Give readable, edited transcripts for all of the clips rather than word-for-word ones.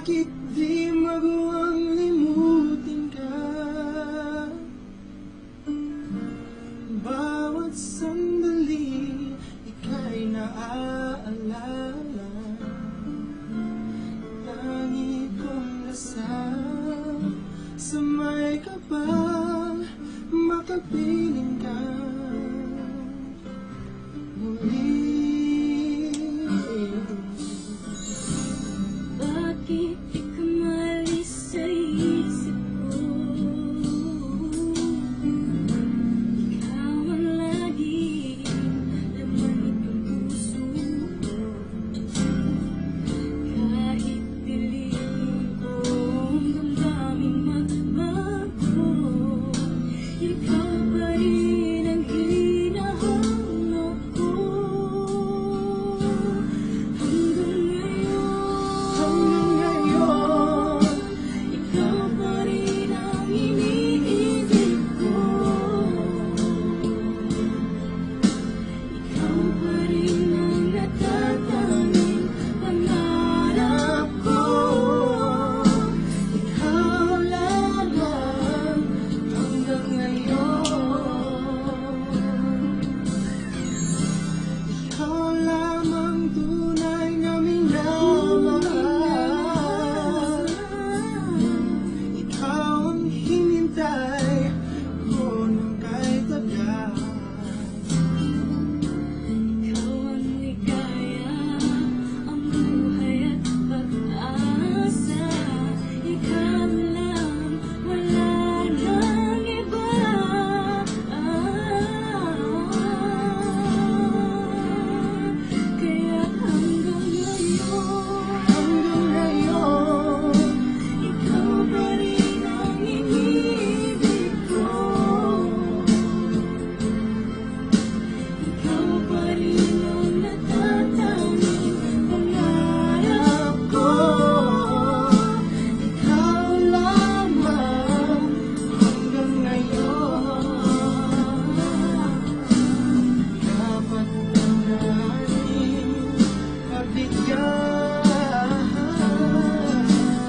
Bakit di magawang limutin ka? Bawat sandali ika'y naaalala. Tangi kong dasal sa may kapal, makapiling ka muli. Bakit di ka maalis sa isip ko? Ikaw ang laging laman ng puso ko. Kahit piliin kong damdaming magbago, ikaw pa rin ang hinahanap ko. Hanggang ngayon, ikaw pa rin ang iniibig ko. Ikaw pa rin ang natatanging pangarap ko. Ikaw lamang hanggang ngayon. Ikaw lamang tunay na minamahal. Ikaw ang hinintay ko nang kay tagal. Ikaw ang ligaya, ang buhay at pag-asa. Ikaw lang, wala nang iba. Kaya hanggang ngayon, ikaw pa rin ang iniibig ko. Ikaw pa rin ang natatanging pangarap ko. Ikaw lamang hanggang ngayon. Dapat na natin pagbigyan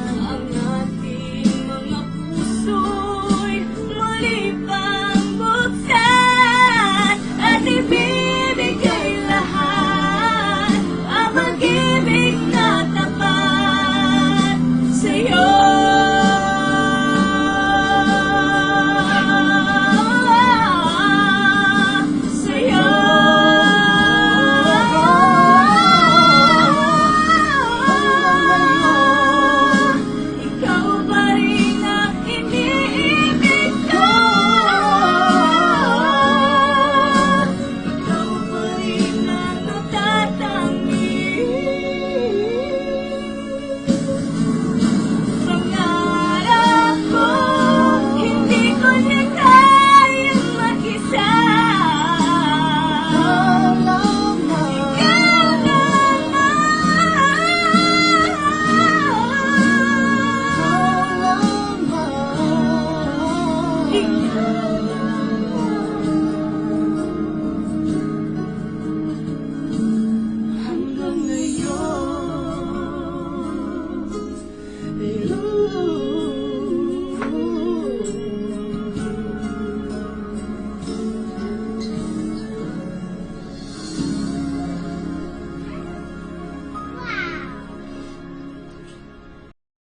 Ang ating mga puso'y muli pang buksan at ibibigay lahat ang pag-ibig na tapat sa'yo. Sa'yo. Ikaw pa rin ang iniibig ko. Ikaw pa rin ang natatanging pangarap ko. Hindi ko na kayang mag-isa. Ikaw lamang. Ikaw Ikaw lamang. lamang.